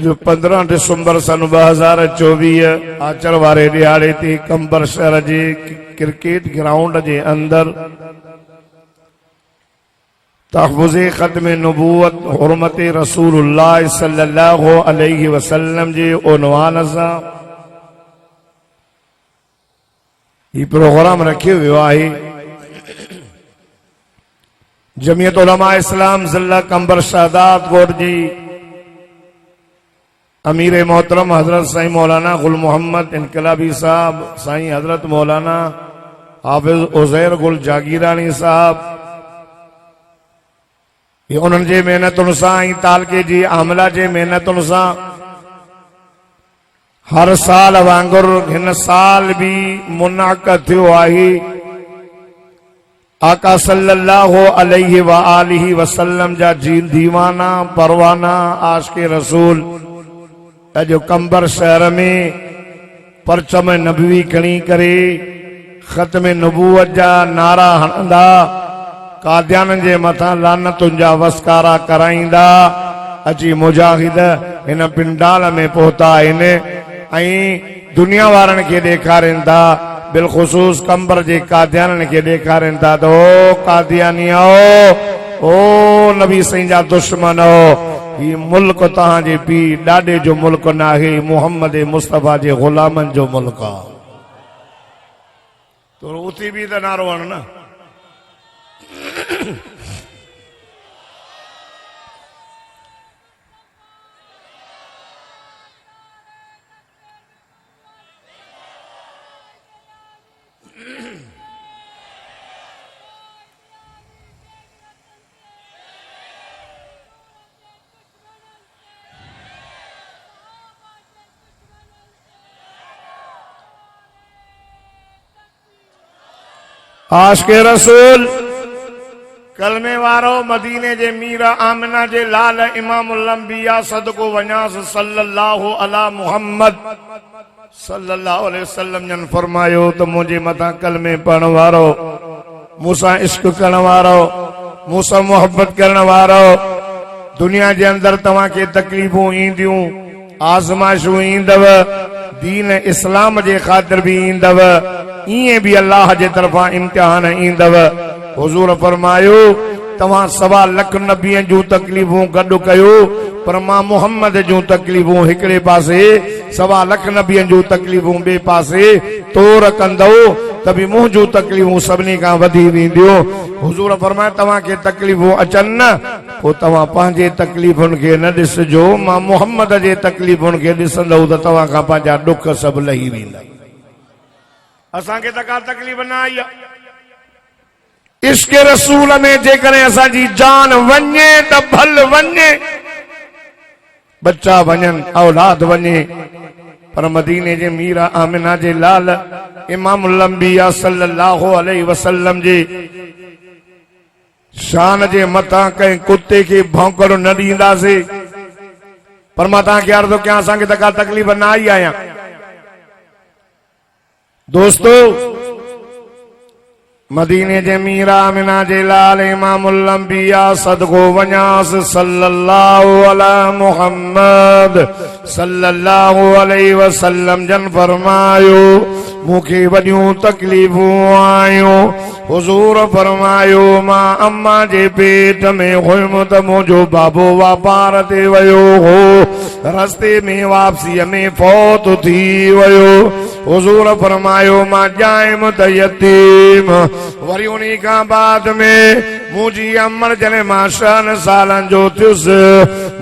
जो 15 दिसंबर सन 2024 आचर वारे दिहाड़े ते कंबर शहर जे क्रिकेट ग्राउंड जे अंदर तहफ़्फ़ुज़े ख़त्म नबूवत हुर्मत रसूलुल्लाह सल्लल्लाहु अलैहि वसल्लम जे उन्वान सां ये प्रोग्राम रखियो वियो आहे। जमियत उलमा इस्लाम ज़िला कंबर शादात कोट जी अमीर मोहतरम हजरत साईं मौलाना गुल मोहम्मद इनकलाबी साहब, साईं हजरत मौलाना हाफिज उज़ैर गुल जागीरानी साहब, ये उन्हनि जे मेहनतुनि सां ऐं तालके जी आमला जे मेहनतुनि सां हर साल वांगुरु हिन साल भी मुनाक़द थियो आहे। आका सल्लल्लाहु अलैहि व आलिहि वसल्लम जा दीवाना परवाना आशिक़े रसूल अजो कंबर शहर में परचम नबवी खणी करे ख़त्म नबूवत जा नारा हणंदा, कादियान जे मथां लानतुनि जा वसकारा कराईंदा अची मुजाहिद हिन पिंडाल में पहुता आहिनि ऐं दुनिया वारनि खे ॾेखारीनि था, बिलख़ुसूस कंबर जे कादियाननि खे ॾेखारीनि था त ओ कादियानियो, ओ नबी साईं जा दुश्मनो, ही मुल्क तहांजे पी ॾाॾे जो मुल्क नाहे, मोहम्मद मुस्तफ़ा जे ग़ुलामनि जो मुल्क आहे। तो उथी बि त नारो हण न। आशिक़े रसूल कलमे वारो मदीने जे मीर आमिना जे लाल इमामुल अंबिया सदको वञास सल्लल्लाहु अला मुहम्मद सल्लल्लाहु अलैहि वसल्लम जन फरमायो त मुझे मथा कलमे पढ़ण वारो, मूंसां इश्क करण वारो, मूंसां मोहब्बत करण वारो, दुनिया जे अंदर तव्हां खे तकलीफ़ूं ईंदियूं, आज़माइशूं ईंदव, दीन इस्लाम जे ख़ातिर भी ईंदव, इएं भी अल्लाह जे तरफां इम्तिहान ईंदव। हुजूर फरमायो तव्हां 1.25 लख नबियनि जूं तकलीफ़ूं गॾु कयो, पर मां मोहम्मद जूं तकलीफ़ूं हिकिड़े पासे, 1.25 लख नबियनि जूं तकलीफ़ूं ॿिए पासे तोर कंदो त बि मुंहिंजूं तकलीफ़ूं सभिनी खां वधी वेंदियूं। हुजूर फरमायो तव्हां खे तकलीफ़ूं अचनि न, पोइ तव्हां पंहिंजे तकलीफ़ुनि खे न ॾिसजो, मां मोहम्मद जे तकलीफ़ुनि खे ॾिसंदव त तव्हां खां पंहिंजा ॾुख सभु लही वेंदा। असांखे त का तकलीफ़ न आई आहे। इश्क़ रसूल में जेकॾहिं असांजी जान वञे त भल वञे, बच्चा वञनि, औलाद वञे, पर मदीने जे मीर आमिना जे लाल इमामुल अंबिया सल्लल्लाहु अलैहि वसल्लम जे शान जे मथां कंहिं कुत्ते खे भौंकड़ न ॾींदासीं। पर मां तव्हांखे अर्ज़ु कयां, असांखे त का तकलीफ़ न आई आहियां। दोस्तों मदीने जे मीर आमिना जे लाल इमामुल अंबिया सदको वञास सल्लल्लाहु अला मुहम्मद सल्लल्लाहु अलैहि वसल्लम जन फरमायो मूंखे वॾियूं तकलीफ़ूं आयूं। हुजूर फरमायो मां अम्मा जे पेट में हुयमि त मुंहिंजो बाबो वापार ते वियो हो, रस्ते में वापसीअ में फौत थी वियो। हुजूर फरमायो मां ॼायमि त यतीम। वरी उन्ही खां बाद में मुंहिंजी अमड़ जॾहिं मां 6 सालनि जो थियुसि,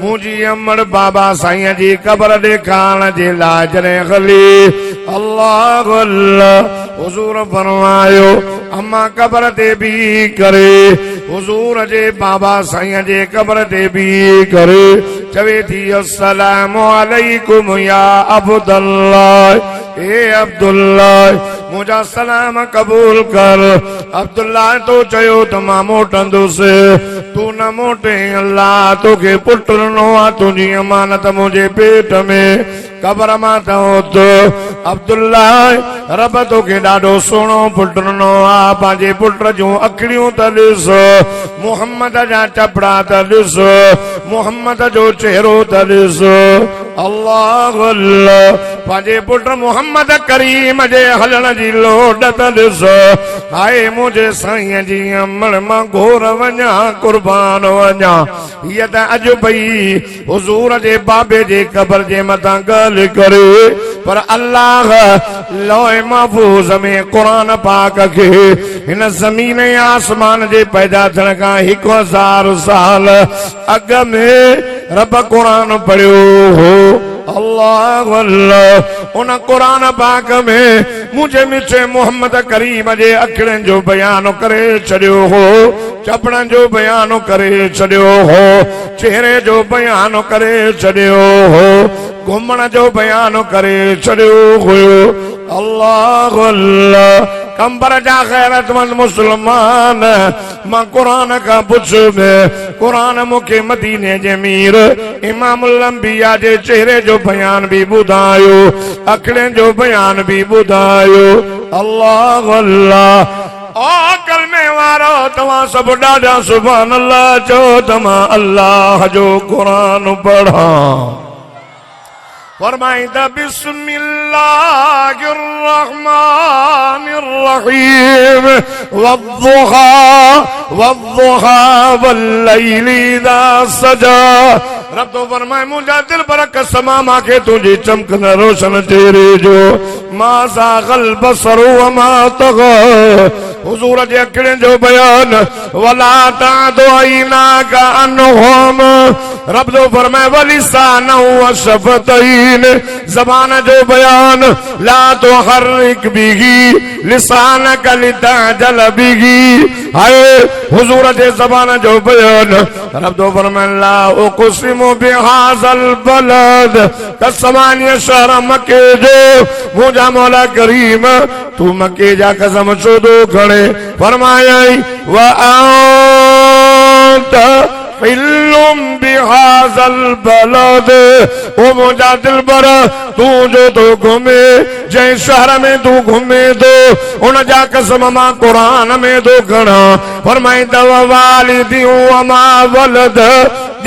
मुंहिंजी अमड़ बाबा साईं जी क़बर ॾेखारण जे लाइ जॾहिं हली, अल्लाह अल्लाह, हुजूर फरमायो अम्मा क़बर ते बीह करे, हुजूर जे बाबा साईं जे क़बर ते बीह करे चवे थी अस्सलामु अलैकुम या अब्दुल्लाह, ए अब्दुल्ला मुझा सलाम कबूल कर। अब्दुल्ला तो चयो त मां मोटंदुसि, तू न मोटे, अल्लाह तोखे पुट ॾिनो आहे, तुंहिंजी अमानत मुंहिंजे पेट में कबर मां त उथ। अब्दुल्ला रब तोखे ॾाढो सुहिणो पुट ॾिनो आहे, पंहिंजे पुट जूं अखिड़ियूं त ॾिस, मुहम्मद जा चपड़ा त ॾिस, मोहम्मद जो चेहरो तॾिस अल्लाह अल्लाह पंहिंजे पुट मोहम्मद करीम जे हलण जी लोड तॾिस हाय मुंहिंजे साईं जी अमल मां घोर वञा कुर्बान वञा हीअ त अॼु भई हुज़ूर जे बाबे जे क़बर जे मथां ॻाल्हि करे पर अल्लाह लौह महफूज़ में क़ुरान पाक खे हिन ज़मीन आसमान जे पैदा थियण खां 1000 साल अॻ में रब क़ुरान पढ़ियो हो अल्लाह अल्लाह उन क़ुरान पाक में मुझे मिठे मोहम्मद करीम जे अखरनि जो बयान करे छॾियो हो चपड़नि जो बयान करे छॾियो हो चेहरे जो बयान करे छॾियो हो घुमण जो बयान करे छॾियो हुयो अल्लाह अल्लाह कंबर जा गैरतमंद मुसलमान मां कुरान का पुछ में कुरान मुखे मदीने जे मीर इमामुल अंबिया जे चेहरे जो बयान भी बुधायो अखड़े जो बयान भी बुधायो अल्लाह अल्लाह ओ कलमे वारो तवा सब डाडा सुभान अल्लाह जो तमा अल्लाह जो कुरान पढ़ा फरमाइंदा बिस्मिल्लाहिर्रहमानिर्रहीम वद्दुहा वद्दुहा वल्लैलि इज़ा सजा रब तो फरमाए मुंहिंजा दिल पर कसम मांखे तुंहिंजी चमकंद रोशन चेहरे जो मा ज़ाग़ल बसर व मा तग़ा हुज़ूर जे अखरनि जो बयान वला तादु ऐनाका अन्हुम रब तो फरमाए वलिसान व शफ़तैन ज़बान जो बयान ला तुहर्रिक बिही लिसानक लितअजल बिही हाय हुज़ूर जे ज़बान जो बयान रब तो फरमाए ला उक़सिमु बिहाज़ल बलद कसमानी शहर मके जो मुंहिंजा मौला करीम तू मके जा कसम छो थो खणे फरमाया व अंत हिल्लुम बिहाज़ल बलद ओ मुंहिंजा दिलबर तू जो तो घुमे जंहिं शहर में तू घुमे थो उन जा कसम मां क़ुरान में थो खणा फरमाईंदा वालिदियूं वमा वलद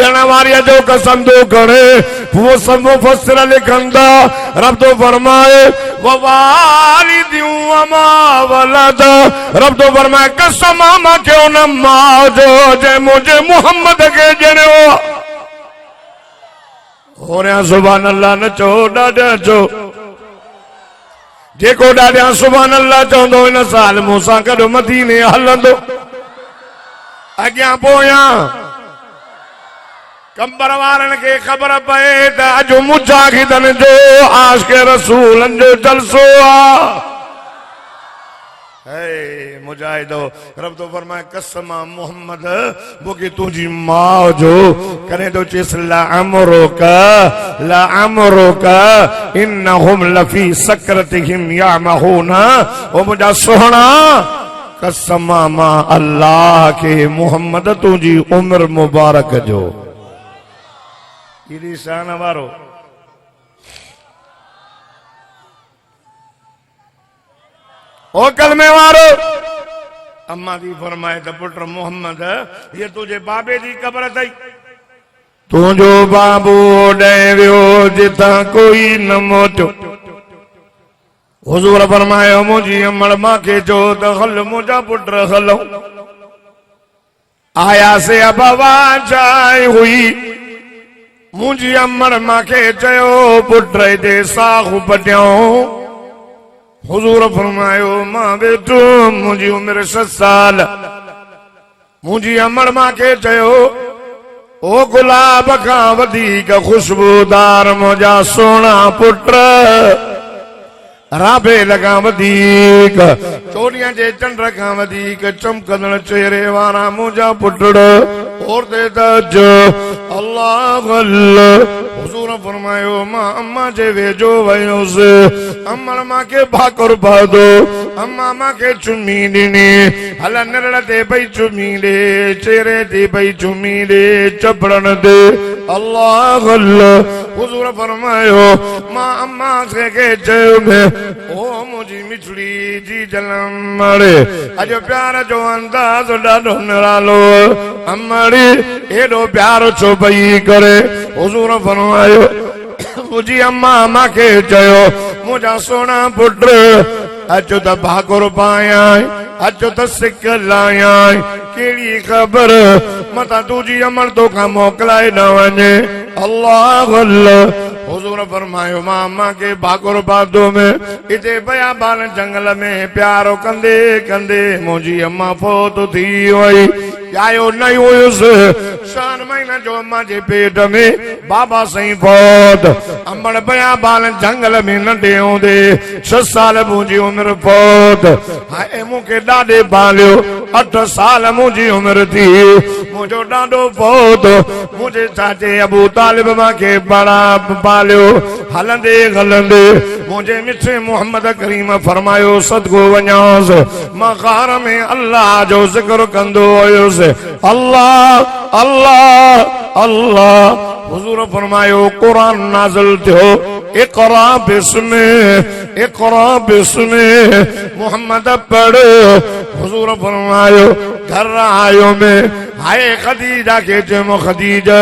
ॼण वारीअ जो कसम थो खणे वो सब मुफस्सिर लिखंदा रब तो फरमाए वालिदियूं वमा वलद रब तो फरमाए कसम मां क्यों न मां जो जंहिं मुंहिंजे मोहम्मद खे ॼणियो होरिया सुभान अल्लाह न चओ ॾाढा चओ जेको ॾाढा सुभान अल्लाह चवंदो हिन साल मूंसां गॾु मदीने हलंदो अॻियां पोयां कंबर वारनि खे ख़बर पए त अॼु मुजाहिदनि जो आशिक़ रसूलनि जो जलसो आहे मुजाहिदो रब तो फरमाए कसम मोहम्मद मूंखे तुंहिंजी माउ जो करे थो चएसि ला अमरुका इन्नहुम लफी सकरतिहिम यामहून ओ मुंहिंजा सोहणा कसम मां अल्लाह खे मोहम्मद तुंहिंजी उम्र मुबारक जो शान वारो ओ कलमे वारो अम्मा दी फरमाए त पुट मोहम्मद ये तुझे बाबे जी कब्र अथई तुंहिंजो बाबू ॾे वियो जितां कोई न मोटियो हुज़ूर फरमायो मुंहिंजी अमड़ मांखे चओ त हल मुंहिंजा पुट हलो आया से अबवा जाए हुई मुंहिंजी अमड़ मांखे चयो पुट हिते साहु पटियाऊं हुज़ूर फरमायो मां वेठो मुंहिंजी उमिरि 6 साल मुंहिंजी अमड़ मांखे चयो ओ गुलाब खां वधीक खुशबूदार मुंहिंजा सोना पुट राबे लगा वधीक चोरियां जे चंड खां वधीक चमकंदड़ चेहरे वारा मुंहिंजा पुटड़ और दे तज अल्लाह अल्लाह हुज़ूर फरमायो मां अम्मा जे वेझो वयुसि अम्मा मांखे भाकुर पादो अम्मा मांखे चुमी ॾिनी हल निरड़ ते पई चुमी ॾे चेहरे ते पई चुमी ॾे चपड़न ते अल्लाह अल्लाह हुजूर फरमायो मां अम्मा से के चयो में ओ मुझी मिठड़ी जी जलम मरे अज प्यार जो अंदाज ॾाढो निरालो अम्मड़ी एॾो प्यार छो पई करे हुजूर फरमायो मुझी अम्मा मांखे चयो मुंहिंजा सोना पुट अचो त भाकुर पाया अचो त सिक लाया कहिड़ी ख़बर मता तुंहिंजी अमर तोखां मोकिलाए न वञे अल्लाह अल्लाह हुजूर फरमायो मां अम्मा के भाकुर पातो में इते बयाबान जंगल में प्यारो कंदे कंदे मुंहिंजी अम्मा फोत थी वई आयो न हुयुसि शान महीना जो अम्मा जे पेट में बाबा साईं फोत अमड़ बयाबान जंगल में नंढे हूंदे 6 साल मुंहिंजी उमिरि फोत हाय मूंखे ॾाढे पालियो 8 साल मुंहिंजी उमिरि थी मुंहिंजो ॾाढो फोत मुंहिंजे चाचे अबू तालिब मूंखे बड़ा पालियो हलंदे हलंदे मुझे मिठे मोहम्मद करीम फरमायो सदगो वञास मां ग़ार में अल्लाह जो जिक्र कंदो हुयुसि अल्लाह अल्लाह अल्लाह हुजूर फरमायो कुरान नाज़िल थियो इक़रा बिस्मे मोहम्मद पढ़ हुजूर फरमायो घर आयो में हाय खदीजा के चयो खदीजा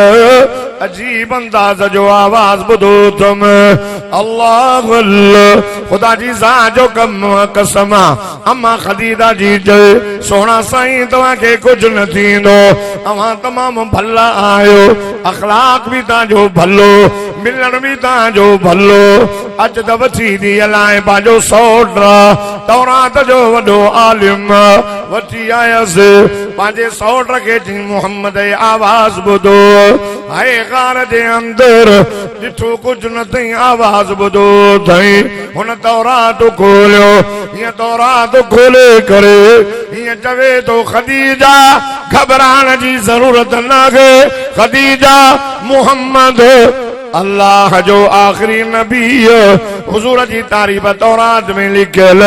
अजीब अंदाज जो आवाज बुधो तुम अल्लाह अल्लाह खुदा जी सा जो कम कसम अम्मा खदीजा जी चए सोना साईं तव्हांखे कुछ न थींदो अवां तमाम भला आयो अखलाक भी तव्हांजो भलो मिलन भी तव्हांजो भलो अच त वठी दी अलाए पंहिंजो सौट तौरात जो वॾो आलिम वठी आयसि पंहिंजे सौट खे चई मोहम्मद आवाज ॿुधो हाय ग़ार जे अंदर ॾिठो कुछ न थई आवाज ॿुधो थई हुन तौरात खोलियो हीअं तौरात खोले करे हीअं चवे तो खदीजा घबराइण जी ज़रूरत नाहे खदीजा मोहम्मद अल्लाह जो आखिरी नबी हुजूर जी तारीफ तौरात में लिखियल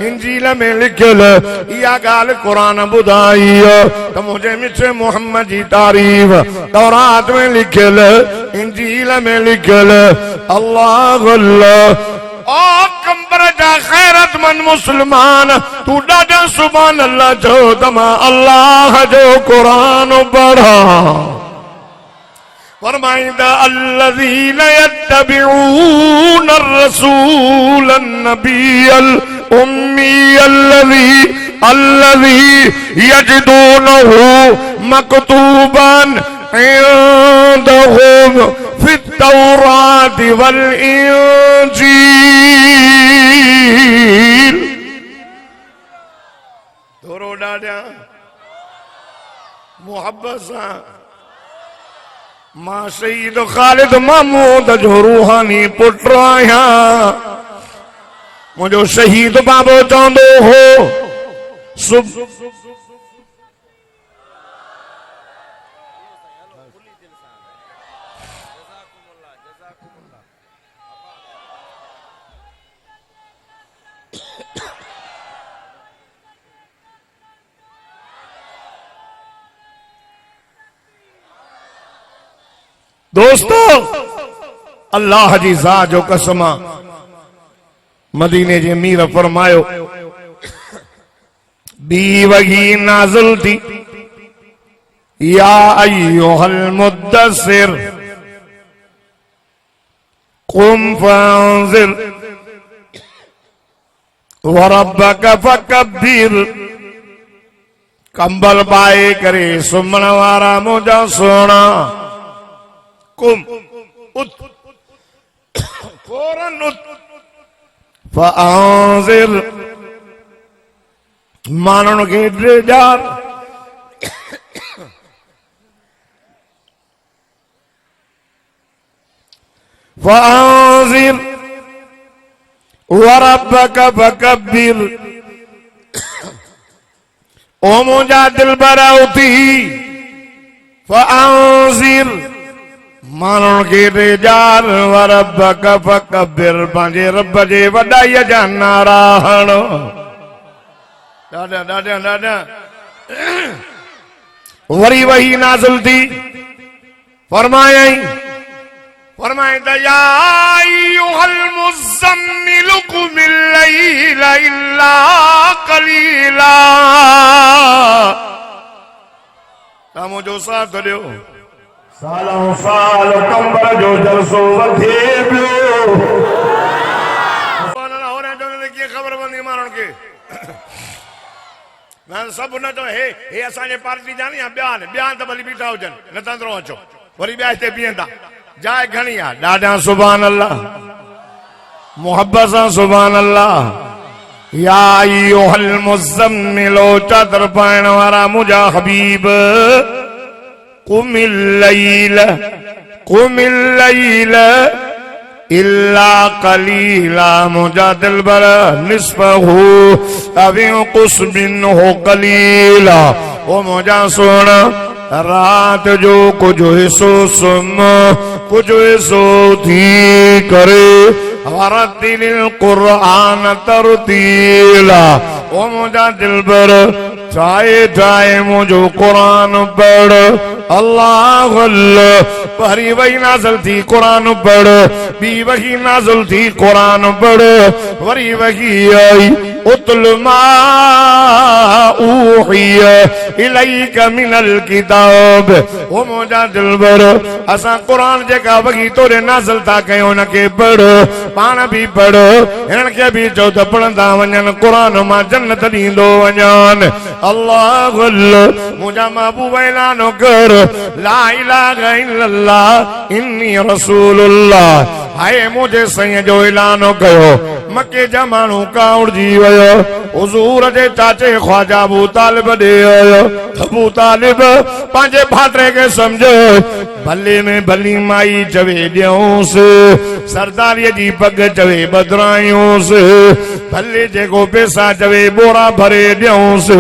इंजील में लिखियल इहा ॻाल्हि कुरान ॿुधाई त मुंहिंजे मिठे मोहम्मद जी तारीफ तौरात में लिखियल इंजील में लिखियल अल्लाह अल्लाह ओ कंबर जा खैरतमंद मुसलमान तू ॾाढा सुभान अल्लाह जो त मां अल्लाह जो कुरान पढ़ा फरमाइंदा अल्लज़ीना यत्तबिऊन अर्रसूल अन्नबियल उम्मी अल्लज़ी यजिदूनहु मकतूबन इंदहुम फित तौरात वल इंजील थोरो ॾाढा मोहब्बत सां मां शहीद खालिद महमूद जो रूहानी पुट आहियां मुंहिंजो शहीद बाबो चवंदो हो दोस्तों अल्लाह जी ज़ात जो कसम मदीने जे मीर फरमायो बी वही नाज़िल थी या अय्युहल मुद्दसिर कुम फअंज़िर व रब्बक फकब्बिर कंबल पाए करे सुमण वारा मुंहिंजा सोना कुम उत फौरन उत फअंज़िर मानन के ड्रेजार फअंज़िर व रब्बक फकब्बिर ओ मुंहिंजा दिलबर उथी फअंज़िर मानन के ड्रेजार व रब्बक फकब्बिर पंहिंजे रब जे वॾाईअ जा नारा हणो दादा दादा दादा वरी वही नाज़िल थी फरमायई फरमाइंदा या अय्युहल मुज़्ज़म्मिल क़ुमिल लैला इल्ला क़लीला। तमो जो साथ दियो सालों साल कंबर जो जलसो वधे पियो। सुभान अल्लाह। होरे जो ने की खबर बंदी मारण के ना सब न तो हे असांजे पार्टी जानी बयान बयान त भली बीठा हुजन न तंदरो अचो वरी ॿिया हिते बीहंदा जाए घणी आहे ॾाढा। सुभान अल्लाह मोहब्बत सां सुभान अल्लाह। या अय्युहल मुज़्ज़म्मिल चादर पाइण वारा मुंहिंजा हबीब कुमिल लैल इल्ला कलीला। मुंहिंजा दिलबर निस्फ़हु अव इंक़ुस मिन्हु कलीला। ओ मुंहिंजा सोना रात जो कुछ हिस्सो सुम कुछ हिस्सो थी करे वरतिल क़ुरआन तरतीला। ओ मुंहिंजा दिलबर चाहे चाहे मुझो कुरान पढ़। अल्लाह अल्लाह पहरी वही नाज़िल थी कुरान पढ़ बी वही नाज़िल थी कुरान पढ़ वरी वही आई उतल मा ऊहिय इलैक मिनल किताब। ओ मुंहिंजा दिलबर असां कुरान जेका वही तोरे नाज़िल था कयूं उनखे पढ़ पाण बि पढ़ हिननि खे बि चओ त पढ़ंदा वञनि कुरान मां जन्नत ॾींदो वञनि। अल्लाह अल्लाह मुंहिंजा महबूब ऐलानो कर ला इलाहा इल्लल्लाह इन्नी रसूलुल्लाह। हाय मुझे सईं जो ऐलानो कयो मके जा माण्हू काउड़जी वियो हुज़ूर जे चाचे ख्वाजा अबू तालिब ॾे आयो। अबू तालिब पंहिंजे भाइटे खे सम्झ भले में भली माई चवे ॾियूंसि सरदारीअ जी पग चवे बदिरायूंसि भले जेको पैसा चवे बोरा भरे ॾियूंसि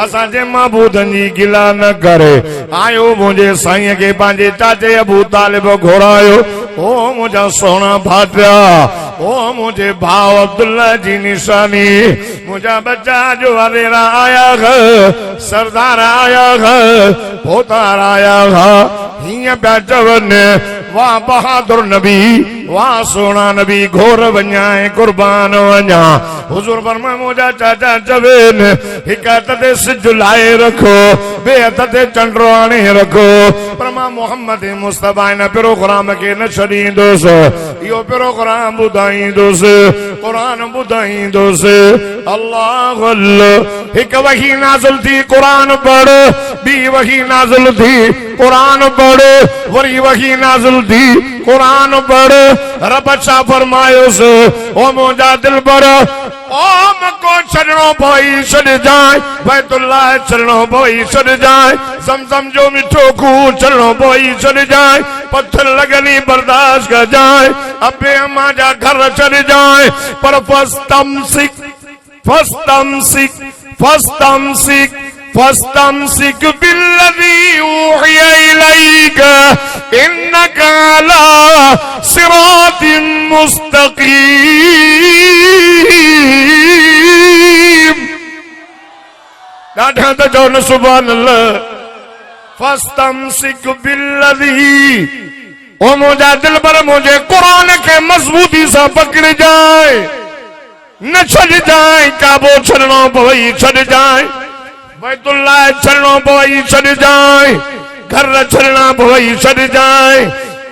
असांजे महबूदनि जी गिला न करे आयो मुंहिंजे साईं खे पंहिंजे चाचे अबू तालिब घुरायो। ओ मुंहिंजा सोना भाटिया ओ मुझे भाव अब्दुल्ला जी निशानी मुझा बच्चा जो अरेरा आया है सरदार आया है पोतार आया है हिया प्या चवन वाह बहादुर नबी वाह सोना नबी घोर वञाए कुर्बान वञा। हुजूर फरमाए मुझा चाचा चवेन हिक हथ ते सिज लाए रखो ॿिए हथ ते चंडो आणे रखो पर मां मोहम्मद मुस्तफा इन प्रोग्राम खे न छॾींदुसि इहो प्रोग्राम ॿुधाईंदुसि कुरान ॿुधाईंदुसि। अल्लाह अल्लाह हिक वही नाज़िल थी कुरान पढ़ ॿी वही नाज़िल थी कुरान पढ़ वरी वही नाज़िल थी कुरान पढ़। रब छा फरमायोसि ओ मुंहिंजा दिलबर ओ मको छॾणो पई छॾजांइ बैतुल्लाह छॾणो पई छॾजांइ ज़मज़म जो मिठो खूह छॾणो पई छॾजांइ पत्थर लॻनी बर्दाश्त कजांइ अबे अम्मा जा घर छॾजांइ पर फस्तमसिक बिल्लज़ी ऊहिय इलैक इन्नका अला सिरातिन मुस्तक़ीम। ॾाढा त चओ न सुभान अल्लाह। फस्तमसिक बिल्लज़ी ओ मुंहिंजा दिलबर मुंहिंजे कुरान खे मज़बूती सां पकड़जांइ न छॾजांइ काबो छॾणो पवई छॾजांइ बैतुल्लाह छॾणो पवई छॾजांइ घर छॾणा पवई छॾजांइ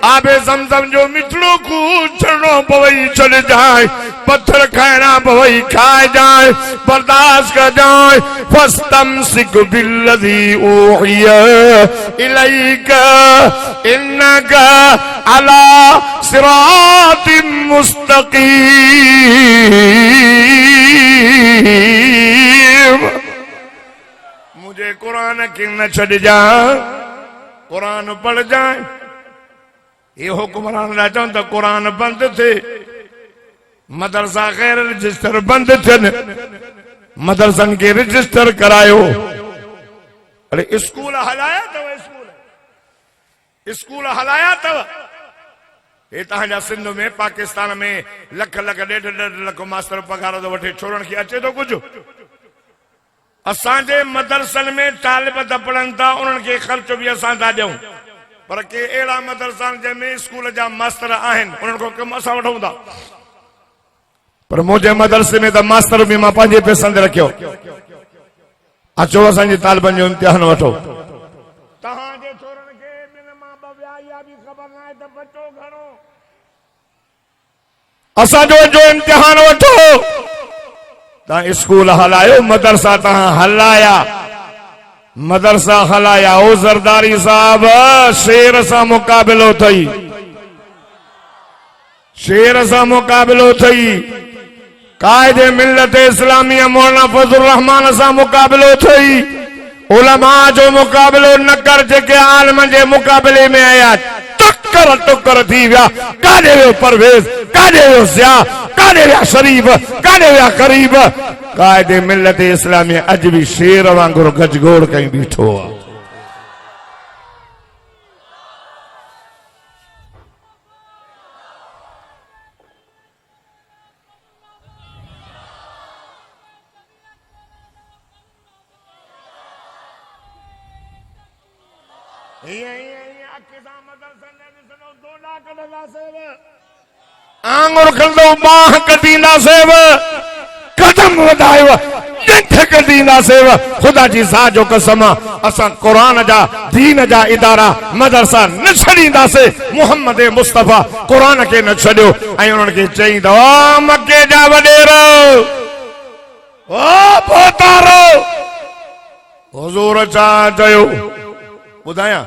आबे ज़मज़म जो मिठड़ो खूह छॾणो पवई छॾजांइ पत्थर खाइणा पवई खाइजांइ बर्दाश्त कजांइ। फस्तमसिक बिल्लज़ी ऊहिय इलैक इन्नका अला सिरातिन मुस्तक़ीम। मुझे कुरान की न छॾजांइ कुरान पढ़ जाए ये हुक्मरान चवन त कुरान बंद थे मदरसा गैर रजिस्टर बंद थियन मदरसन के रजिस्टर करायो। अरे स्कूल हलाया तव स्कूल हलाया तव ये तहां सिंध में पाकिस्तान में लख लख डेढ़ लख मास्टर पगार तो वठे छोड़न के अचे तो कुछ असांजे मदरसन में तालिब त पढ़न था उन्हनि खे ख़र्च भी असां था ॾियूं पर के अहिड़ा मदरसा जंहिंमें स्कूल जा मास्तर आहिनि उन्हनि खां कमु असां वठूं था। पर मुंहिंजे मदरसे में त मास्तर बि मां पंहिंजे पैसनि ते रखियो। अचो असांजे तालिबनि जो इम्तिहान वठो। तव्हांजे छोरनि खे ॿिनि मां ॿ विया इहा बि ख़बर न आहे त बचो घणो। असांजो जो इम्तिहान वठो। तव्हां स्कूल हलायो, मदरसा तव्हां हलाया, मदरसा हलाया। ओ ज़रदारी साहब शेर सां मुक़ाबिलो थई, शेर सां मुक़ाबिलो थई। कायदे मिल्लत इस्लामिया मौलाना फजल रहमान सां मुक़ाबिलो थई। उलमा जो मुक़ाबिलो न कर जेके आलम जे मुक़ाबिले में आया टक्कर टुकर थी विया। काॾे वियो परवेज़, काॾे वियो ज़िया, काॾे विया शरीफ, काॾे विया करीब। कायदे मिल्लत इस्लामिया अज भी शेर वांगुरु गजगोड़ कहीं बीठो आहे। आंगुर खंदो बाह कटींदा सेव, कदम वधायो ॾिठ कटींदा सेव। खुदा जी ज़ात जो कसम असां कुरान जा दीन जा इदारा मदरसा न छॾींदासीं। मुहम्मद मुस्तफ़ा कुरान के न छॾियो ऐं उन्हनि खे चईंदो मके जा वॾेरो, ओ पोतारो। हुज़ूर छा चयो ॿुधायां?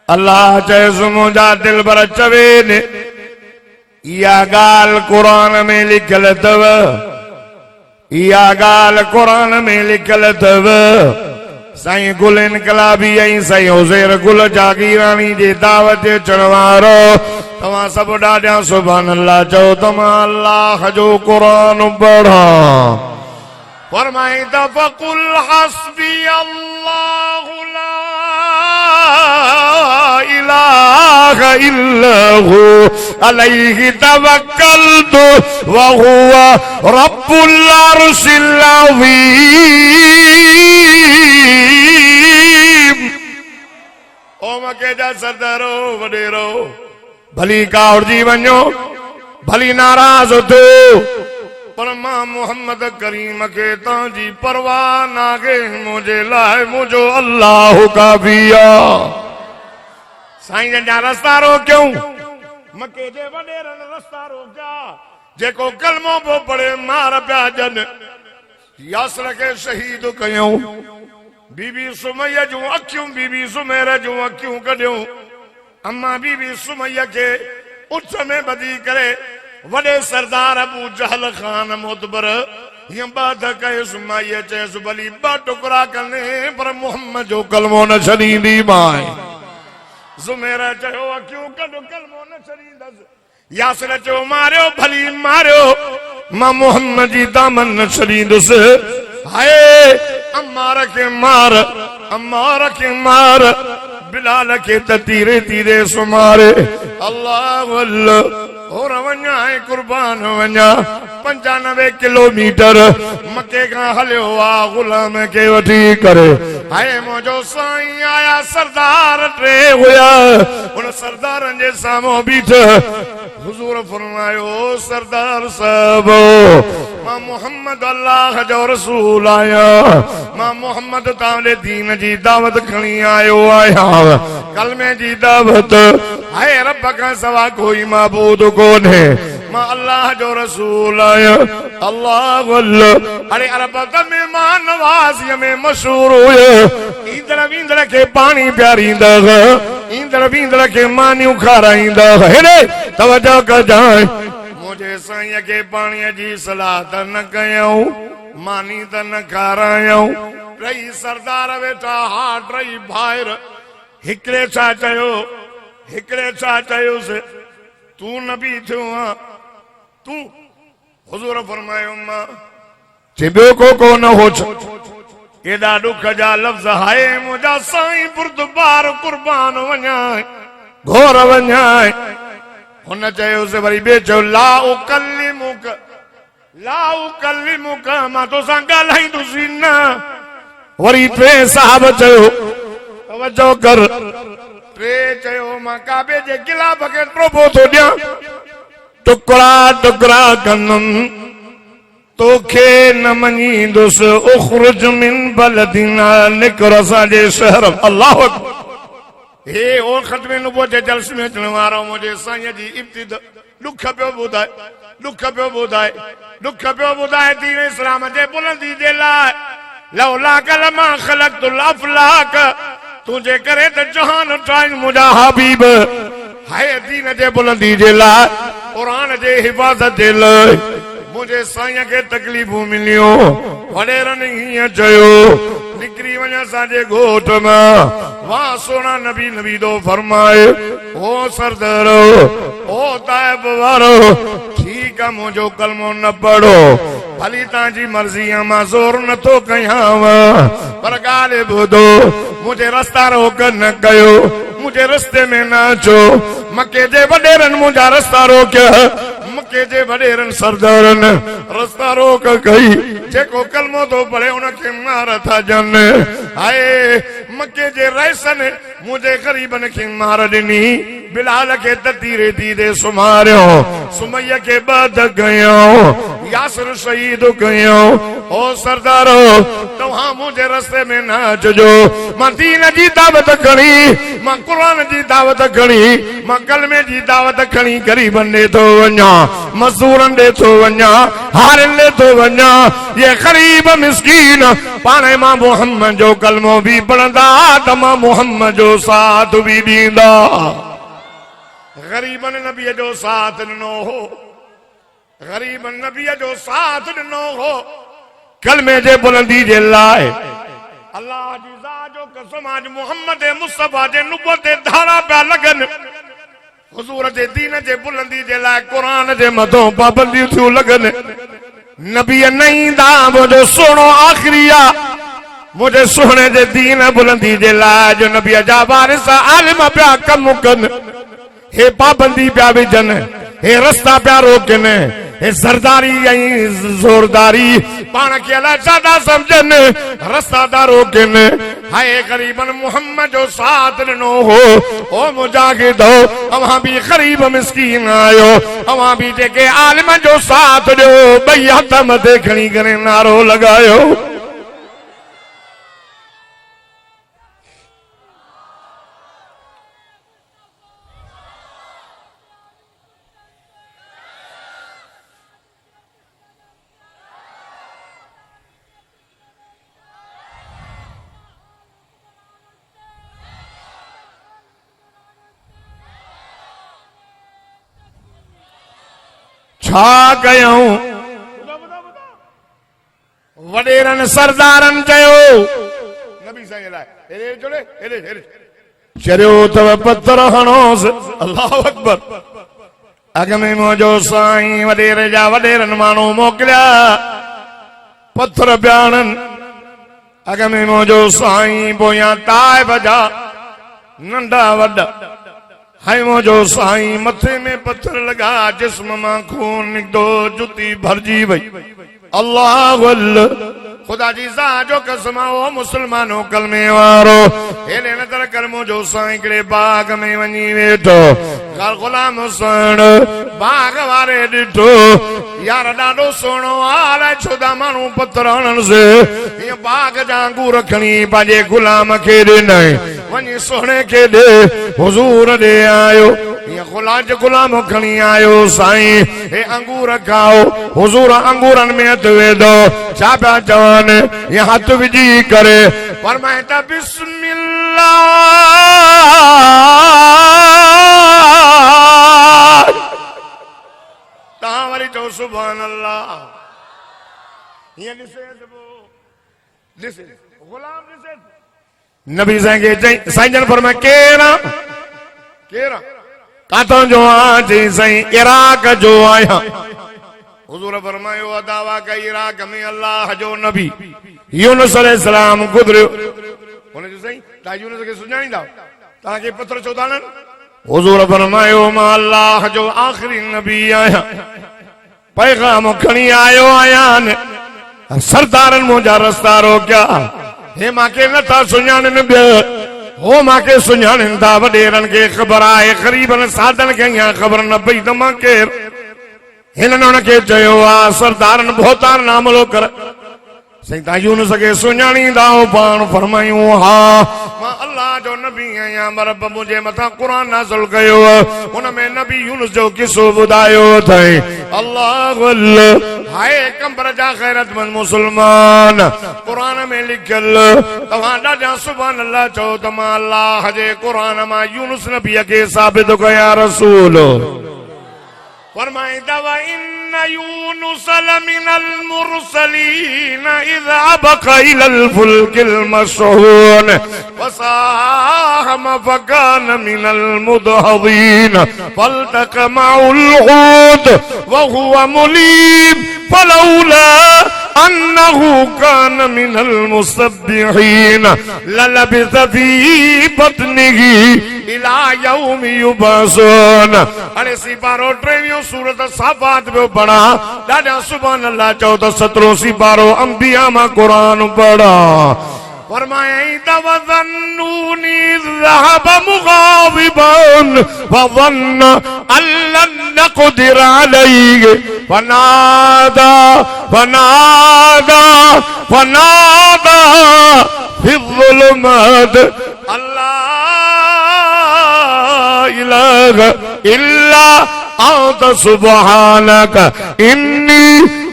अल्लाह चएसि मुंहिंजा दिलबर चवे ने इहा ॻाल्हि कुरान में लिखियल अथव, इहा ॻाल्हि कुरान में लिखियल अथव। साईं गुल इनकलाबी ऐं साईं हुज़ैर गुल जागीरानी जे दावत अचण वारो तव्हां सभु ॾाढा सुभान अल्लाह चओ। तव्हां अल्लाह जो कुरान पढ़ो। फरमाई त फ़कुल हस्बी अल्लाहु ला इलाहा इल्लहु अलैहि तवक्कलतु व हुवा रब्बुल अर्शिल अज़ीम। ओ मके जा सरदारो वडेरो, भली कावड़जी वञो, भली नाराज़ थियो, पर मां मोहम्मद करीम के तव्हांजी परवाह नाहे। मुंहिंजे लाइ मुंहिंजो अल्लाह काफ़ी आहे। साईं जा रस्ता रोकियूं, मके जे वॾेरनि रस्ता रोकिया। जेको कलमो पियो पढ़े मार पिया ॼनि। यासर खे शहीद कयूं, बीबी सुमैया जूं अखियूं, बीबी सुमेर जूं अखियूं कढियूं। अम्मा बीबी सुमैया खे उछ में ॿधी करे वॾे सरदार अबू जहल खान मोतबर हीअं ॿध कयुसि। माईअ चयसि भली ॿ टुकड़ा कने पर मोहम्मद जो कलमो न छॾींदी माए। ज़ुमेर चयो अखियूं कढ, कलमो न छॾींदसि। यासिर चयो मारियो भली मारियो, मां मोहम्मद जी दामन न छॾींदुसि। हाय अम्मार खे मार, अम्मार खे मार, बिलाल खे त तीरे तीरे सुमारे। अल्लाह अल्लाह और वञा ऐं कुर्बान वञा। 95 किलोमीटर मके खां हलियो आ गुलाम खे वठी करे। हाय मुंहिंजो साईं आया सरदार टे हुया, उन सरदारनि जे साम्हूं बीठ। हुज़ूर फरमायो सरदार साहब मां मोहम्मद अल्लाह जो रसूल आया, मां मोहम्मद तव्हांजे दीन जी दावत खणी आयो आहियां, कलमे जी दावत। हाय रब खां सवा कोई माबूद कोन्हे, मां अल्लाह जो रसूल आहियां। अल्लाह अल्लाह। अरे अरब त मेहमान नवाज़ीअ में मशहूर हुयो। ईंदड़ वींदड़ खे पाणी पियारींदा, ईंदड़ वींदड़ खे मानियूं खाराईंदा। हेॾे तवजो कजांइ, मुंहिंजे साईं खे पाणीअ जी सलाह त न कयऊं, मानी त न खारायऊं। टई सरदार वेठा हा, टई भाइर। हिकिड़े छा चयो, हिकिड़े छा चयोसि तूं नबी थियो आं, तूं? हुज़ूर फरमायो मां। जे ॿियो को कोन हो। एॾा ॾुख जा लफ़्ज़। हाय मुंहिंजा साईं बुर्दबार कुर्बान वञाए, घोर वञाए। हुन चयोसि वरी ॿिए चयो ला उकल्लिमुक, ला उकल्लिमुक, मां तोसां ॻाल्हाईंदुसि न। वरी टे साहब चयो तवजो कर, टे चयो मां काबे जे गिलाफ खे प्रोपो थो ॾियां टुकड़ा टुकड़ा कंदुमि तोखे न मञींदुसि उखरुज मिन बलदिना निकिर असांजे शहर अल्लाह हे ओ ख़त्मे नबुवत जे जलसे में अचण वारो मुंहिंजे साईं जी इब्तिदा दुख पियो ॿुधाए दीन इस्लाम जे बुलंदी जे लाइ लौला कलमा ख़लक़तुल अफ़लाक तुझे करे त जहान ठाहिनि मुंहिंजा हबीब हाय दीन जे बुलंदी जे लाइ क़ुरान जे हिफ़ाज़त जे लाइ मुझे साईं के तकलीफूं मिलियूं वडेरनि हीअं चयो निकिरी वञ असांजे ॻोठ मां वाह सोना नबी नबी दो फरमाए ओ सरदार ओ ताइब वारो ठीक है मुझो कलमो न पढ़ो भली तांजी मर्ज़ी है मां ज़ोर नथो कयांव पर ॻाल्हि ॿुधो मुझे रस्ता रोक न कयो मुझे रस्ते में न अचो मके जे वडेरनि मुंहिंजा रस्ता रोकिया मके जे वडेरनि सरदारनि रस्ता रोक कई जेको कलमो तो पढ़े उनखे मार था ॾियन हाय मके जे रईसनि मुझे ग़रीबन खे मार ॾिनी बिलाल के तीरे दीदे सुमारियो सुमैया के बद गयो यासर शहीद गयो ओ सरदारो तव्हां मुझे रस्ते में न अचजो मां दीन जी दावत खणी मां क़ुरान जी दावत खणी मां कलमे जी दावत खणी ग़रीबन ॾे थो वञा मज़दूरन ॾे थो वञा हारन ॾे थो वञा ये ग़रीब मिस्कीन पाणे मां मोहम्मद जो कलमो भी पढ़ंदा त मां मोहम्मद जो साथ भी ॾींदा गरीबन नबी जो साथ ॾिनो हो गरीबन नबी जो साथ ॾिनो हो कलमे जे बुलंदी जे लाइ अल्लाह जी ज़ात जो कसम आज मोहम्मद मुस्तफा जे नुबुवत ते धारा पिया लॻनि हुजूर जे दीन जे बुलंदी जे लाइ क़ुरान जे मथां पाबंदियूं थियूं लॻनि नबी न ईंदा मुंहिंजो सुहिणो आख़िरी आहे मुझे सोने जे दीन बुलंदी जे लाइ जो नबी जा वारिस आलिम पिया कम कनि हे पाबंदी पिया विझनि हे रस्ता पिया रोकनि हे सरदारी ऐं ज़ोरदारी पाण खे अलाए छा था सम्झनि रस्ता था रोकनि हाय ग़रीबन मोहम्मद जो साथ ॾिनो हो ओ मुजाहिदो अवां भी ग़रीब मिस्कीन आयो अवां भी जेके आलिम जो साथ ॾियो ॿई हथ मथे खणी करे नारो लॻायो छा कयूं वडेरनि सरदारनि चयो नबी साईं लाइ चरियो अथव पत्थर हणोसि अल्लाह अकबर अॻ में मुंहिंजो साईं वडेरे जा वडेरनि माण्हू मोकिलिया पत्थर पिया हणनि अॻ में मुंहिंजो साईं पोयां ताइब जा नंढा वॾा हाय मुझो साईं मथे में पत्थर लगा जिस्म मां खून निकतो जुती भरजी वई अल्लाह खुदा जी ज़ात जो कसम ओ मुसलमानो कलमे वारो हेले नज़र कर मुझो साईं हिकिड़े बाग में वञी वेठो गुलाम हुसैन बाग वारे ॾिठो यार ॾाढो सुहिणो हाल आहे छो त माण्हू पत्थर हणनि से हीअं बाग जा अंगूर खणी पंहिंजे गुलाम खे ॾिनई वञी सुहिणे खे ॾे हुज़ूर ॾे आयो गुलाम खणी आयो साईं हे अंगूर खाओ हुज़ूर अंगूरनि में हथ वेधो छा पिया चवनि ये हथ विझी करे फरमाए त बिस्मिल्लाह तव्हां वरी चओ सुभान अल्लाह हीअं ॾिसे गुलाम ॾिसे नबी साईं खे चई साईं जन फरमाए केरु काथों जो आहियां चई साईं इराक जो आहियां हुज़ूर फरमायो दावा कई इराक में अल्लाह जो नबी यूनुस अलैहिस्सलाम गुज़रियो हुनजो साईं तव्हां यूनुस खे सुञाणींदा तव्हांखे पत्थर छो था हणनि हुज़ूर फरमायो मां अल्लाह जो आख़िरी नबी आहियां पैगाम खणी आयो आहियां सरदारनि मुंहिंजा रस्ता रोकिया हे मांखे नथा सुञाणनि ॿिया हो माके सुञाणींदा वडेरन के ख़बर आहे ग़रीबन साधन के यहाँ ख़बर न पई त मां केर हिननि उनखे चयो आहे सरदारन भोतार नामलो कर सैदा यूनुस के सुञाणींदा पाण फरमायूं हा मां अल्लाह जो नबी आहियां रब मुंहिंजे मथां क़ुरान नाज़िल कयो उन में नबी यूनुस जो किस्सो ॿुधायो अथई अल्लाह अल्लाह हाय कंबर जा ग़ैरतमंद मुसलमान क़ुरान में लिखियल तव्हां ॾाढा सुभान अल्लाह चओ त मां अल्लाह जे क़ुरान मां यूनुस नबी खे साबित कया रसूल फरमाईंदा व इन यूनुस लमिनल मुरसलीन इज़ अबक़ा इलल फुल्किल मशहून वसाहम फकान मिनल मुदहदीन फल्तक़महुल हूत वहुव मुलीम फलौला अन्नहु कान मिनल मुसब्बिहीन ललबिथ फी बत्निही इला यौमि युबअसून। अरे सिपारो टेवियों सूरत साफ़ात में पढ़ा ॾाढा सुभान अल्लाह चओ त 17 सिपारो अंबिया मां क़ुरान पढ़ा फरमाया वज़न्नूनी ज़हब मुग़ाज़िबन वज़न्न अल्लन नक़दिर अलैहि फनादा फी ज़ुलुमात अल्लाह इलाहा इल्ला अंत सुब्हानक इन्नी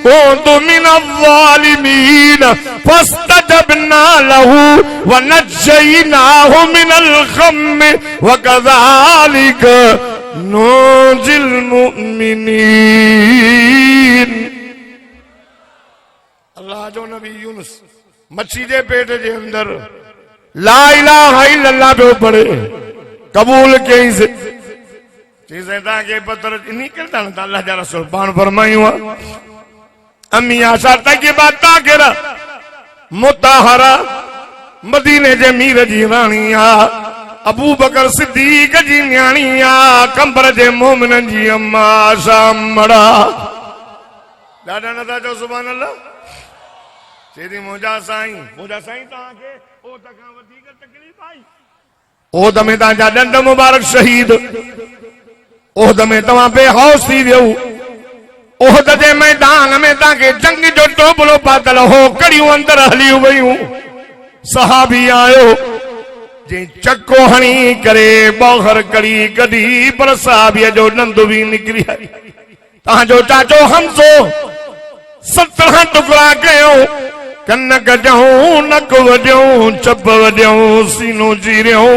कुन्तु मिनज़ ज़ालिमीन फस्तजबना लहू वनज्जयनाहु मिनल ग़म्मि वकज़ालिक नुजिल मुमिनीन। अल्लाह जो नबी यूनुस मच्छी जे पेट जे अंदर ला इलाहा इल्लल्लाह पे पढ़े कबूल कई से चीजें ताके पत्थर नहीं करता ना अल्लाह जा रसूल पान फरमायूं अम्मी आशा तक की बात ताकेरा मुताहरा मदीने जे मीर जी रानी आ अबू बकर सिद्दीक जी न्याणी आ कंबर जे मोमिनन जी अम्मा आशा मड़ा दादा नदा जो सुभान अल्लाह चेदी मुजा साईं ताके ओ तका वधीक तकलीफ आई ओ दमे ताजा डंड मुबारक शहीद ओ दमे तवा बेहोश थी वियो ओहद जे मैदान में ताके जंग जो टोपलो पातल हो कड़ियूं अंदर हली वयूं सहाबी आयो जे चक्को हणी करे ॿाहिर कड़ी कढी पर सहाबीअ जो नंद भी निकरी आई तव्हांजो चाचो हमसो 17 टुकड़ा कयो कन कढूं नक वढियूं चप वढियूं सीनो चीरियूं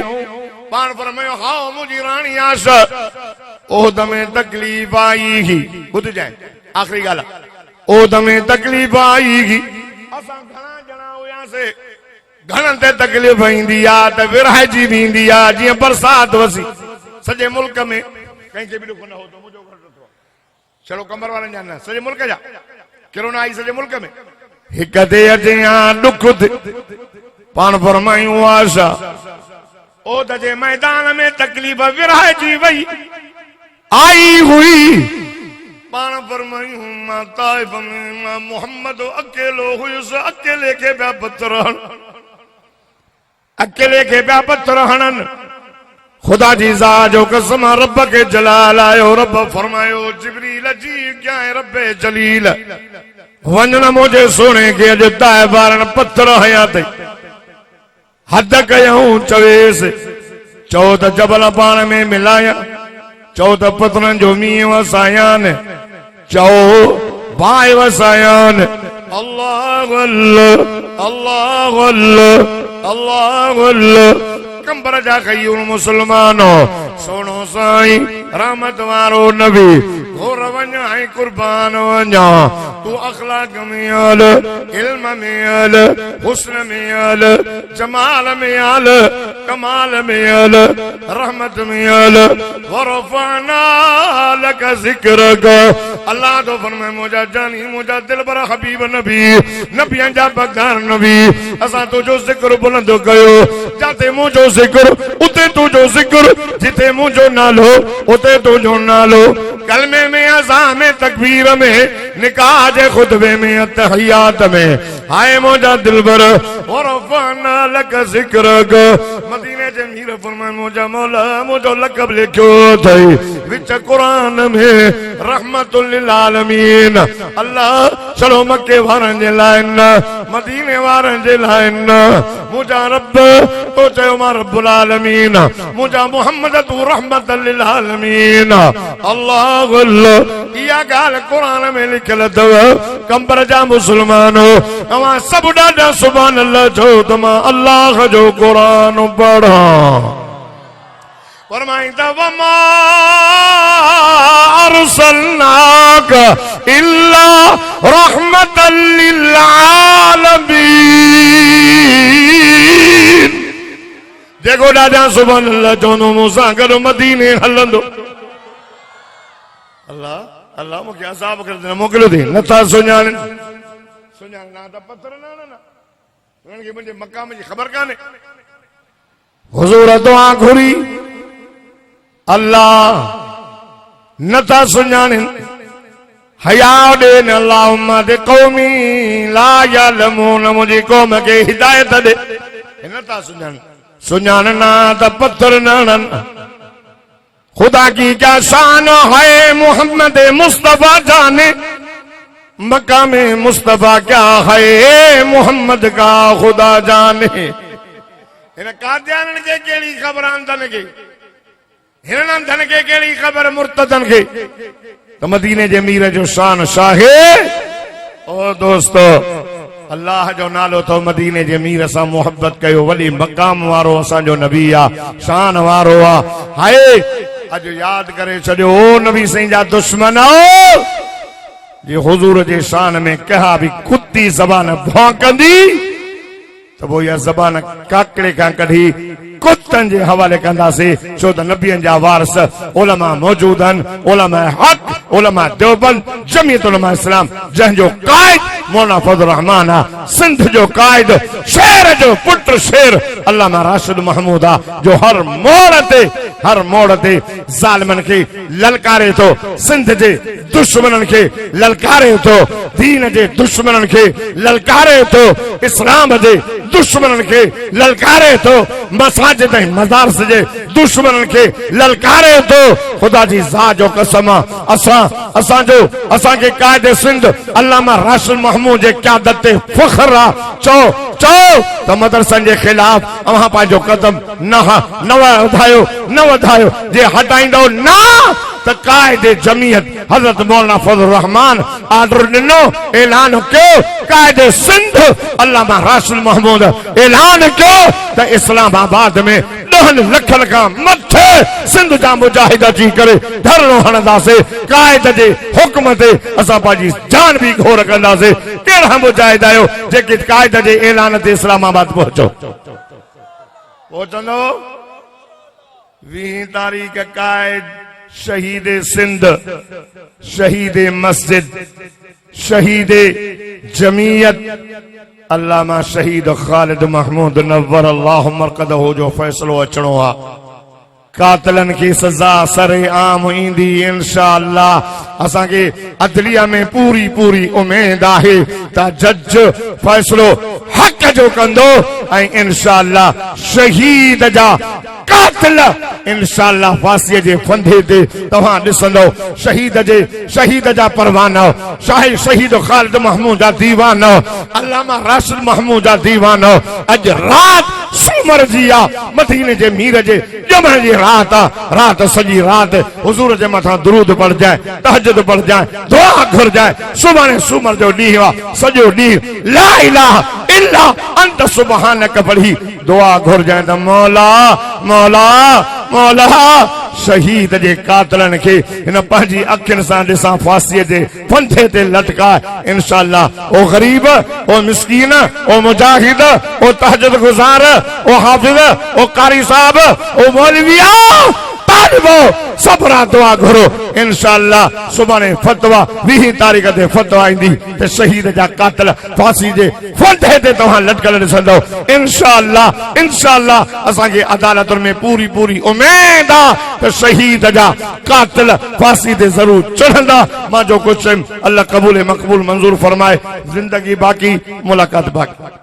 पाण फरमायो हा मुंहिंजी राणी आशा ओहद में तकलीफ आई ही ॿुध जाए आखिरी ॻाल्हि ओहद में तकलीफ आई ही असां घणा ॼणा हुयासीं घणनि ते तकलीफ़ ईंदी आहे त विरहाइजी वेंदी आहे जीअं बरसाति वसी सॼे मुल्क में कंहिंखे बि ॾुख न हो त मुंहिंजो घर ॾुखो छड़ो कमर वारनि जा न सॼे मुल्क जा किरोना आई सॼे मुल्क में हिक ते अचे या ॾुख ते पाण फरमायूं आशा ओद जे मैदान में तकलीफ़ विरहाइजी वई आई हुई पाण फरमायूं मां ताइफ में मां मोहम्मद अकेलो हुयुसि अकेले खे पिया पत्थर हणनि अकेले के पिया पत्थर हणनि खुदा जी ज़ात जो कसम रब के जलाल आयो रब फरमायो जिब्रील जी क्या है रब्बे जलील वञण मुंहिंजे सोने के अॼु ताइफ वारनि पत्थर हया अथई हद कयूं चवेसि चओ त जबल पाण में मिलाया चओ त पत्थरनि जो मींहुं वसायान चओ बाहि वसायान अल्लाह अल्लाह अल्लाह अल्लाह अल्लाह अल्लाह कंबर जा कयूं मुसलमानो सोनो साईं रहमत वारो नबी घोर वञा ऐं कुर्बान वञा तू अखलाक में आल इल्म में आल हुस्न में आल जमाल में आल कमाल में आल रहमत में आल वरफाना लक जिक्रक अल्लाह तो फरमाए मुझा जानी मुझा दिलबर हबीब नबी नबियन जा बगदार नबी असा तुझो जिक्र बुलंद कयो जाते मुझो जिक्र उते तुझो जिक्र जिते मुझो नालो उते तुझो नालो कलमे में अज़ा में तकबीर में निकाह जे खुतबे में अतहियात में हाय मोजा दिलबर और फना लक जिक्रक मदीने जे मीर फरमाए मोजा मौला मोजो लक़ब लिखो थई विच कुरान में रहमतुल लिल आलमीन अल्लाह चलो मक्के वारन जे लाइ मदीने वारन जे लाइ मुजा रब तो चयो मां रब्बुल आलमीन मुजा मोहम्मद तू रहमतुल लिल आलमीन अल्लाह अल्लाह इया गाल कुरान में लिखल अथव कंबर जा मुसलमानो तव्हां सब ॾाढा सुभान अल्लाह चओ त मां अल्लाह जो कुरान पढ़ा फरमाईंदा वमा अरसलनाक इल्ला रहमतल लिल आलमीन जेको ॾाढा सुभान अल्लाह चवंदो मूंसां गॾु मदीने हलंदो अल्लाह अल्लाह मूंखे अज़ाब करे मोकिलियो थी नथा सुञाणनि सुञाणनि त पथर न उन्हनि खे मुंहिंजे मक़ाम जी ख़बर कान्हे हुज़ूर दुआ घुरी अल्लाह नथा सुञाणनि हया ॾेन अल्लाहुम्मा दे क़ौमी ला यअलमून मुंहिंजी क़ौम खे हिदायत ॾे नथा सुञाणनि सुञाणना त पत्थर न हणनि खुदा की क्या शान है मोहम्मद मुस्तफा जाने मक्का में मुस्तफा क्या है मोहम्मद का खुदा जाने इन कादियानन के केड़ी खबर आंदन के हिनन धन के केड़ी खबर मुर्तदन के तो मदीने जे मीर जो शान शाहे ओ दोस्तों अल्लाह जो नालो तो मदीने जे मीर सां मोहब्बत कयो वली मकाम वारो असां जो नबी आ शान वारो आ हाय अज याद करे छॾियो ओ नबी साईं जा दुश्मन जे हुजूर जे शान में कहा भी कुत्ती ज़बान भौंकंदी तो वो या ज़बान काकड़े का कढी कुत्तन जे हवाले कंदासीं छो त नबियन जा वारिस उलमा मौजूदन उलमा हक उलमा देवबंद जमीयत उलमा इस्लाम जंहिंजो कायद मौलाना फजल रहमान आ सिंध जो कायद शेर जो पुत्र शेर अल्लामा राशिद महमूद आ जो हर मोड़ ते ज़ालिमन के ललकारे तो सिंध जे दुश्मनन के ललकारे तो दीन जे दुश्मनन के ललकारे तो इस्लाम जे दुश्मनन के ललकारे तो मसाजिद मदारस जे दुश्मनन के ललकारे तो खुदा जी ज़ात जो कसम असां के कायदे सिंध अल्लामा राशिद महमूद जे क़यादत ते फख्र आ चो त मदरसन जे खिलाफ अवां पंहिंजो कदम न वधायो जे हटाईंदो ना त कायदे जमीयत हजरत मौलाना फजल रहमान आर्डर ॾिनो ऐलान कयो कायदे सिंध अल्लामा राशिद महमूद ऐलान कयो त इस्लामाबाद में 10 लखन खां मथे सिंध जा मुजाहिद अची करे धरणो हणंदासीं कायद जे हुक्म ते असां पंहिंजी जान बि घोर कंदासीं कहिड़ा मुजाहिद आहियो जेके कायद जे ऐलान ते इस्लामाबाद पहुचंदो 20 तारीख़ कायद शहीद सिंध शहीद मस्जिद शहीद जमीयत अल्लामा शहीद खालिद महमूद नव्वर अल्लाह मरकदहू जो फैसलो अचणो आ कातलन की सजा सरे आम ईंदी इंशाअल्लाह असां के अदलिया में पूरी उम्मीद आहे त जज फैसलो हक जो कंदो ऐं इंशाअल्लाह शहीद जा कातिल इंशाअल्लाह फांसीअ जे फंदे ते तव्हां ॾिसंदो शहीद जा परवाना शहीद खालिद महमूद जा दीवान अल्लामा राशिद महमूद जा दीवान अज रात सूमर जी आ मदीने जे मीर जे जमण जी रात सॼी रात हुजूर जे मथां दुरूद पढ़ जाए तहज्जुद पढ़ जाए दुआ घुर जाए सुभाणे सूमर जो ॾींहुं आहे सॼो ॾींहुं ला इलाहा इल्ला अंत सुबहानक पढ़ी दुआ घुर जाए त मौला मौला मौला शहीद जे कातलन के इन पंहिंजी अखियुनि सां ॾिसां फांसीअ जे फंदे ते लटकाए इंशाअल्लाह ओ गरीब ओ मिस्कीन ओ मुजाहिद ओ तहज्जुद गुज़ार ओ हाफिज ओ कारी साहब ओ मौलविया तालिबो सबरा दुआ करो इंशाअल्लाह सुबह ने फतवा 20 तारीख ते फतवा इंदी ते शहीद जा कातिल फांसी जे फंदे ते तहां लटकल ॾिसंदो इंशाअल्लाह इंशाअल्लाह असां खे अदालतुनि में पूरी पूरी उम्मीद आ त शहीद जा कातिल फांसी ते जरूर चढ़ंदा मां जो कुछ अल्लाह कबूल मकबूल मंजूर फरमाए जिंदगी बाकी मुलाकात बाकी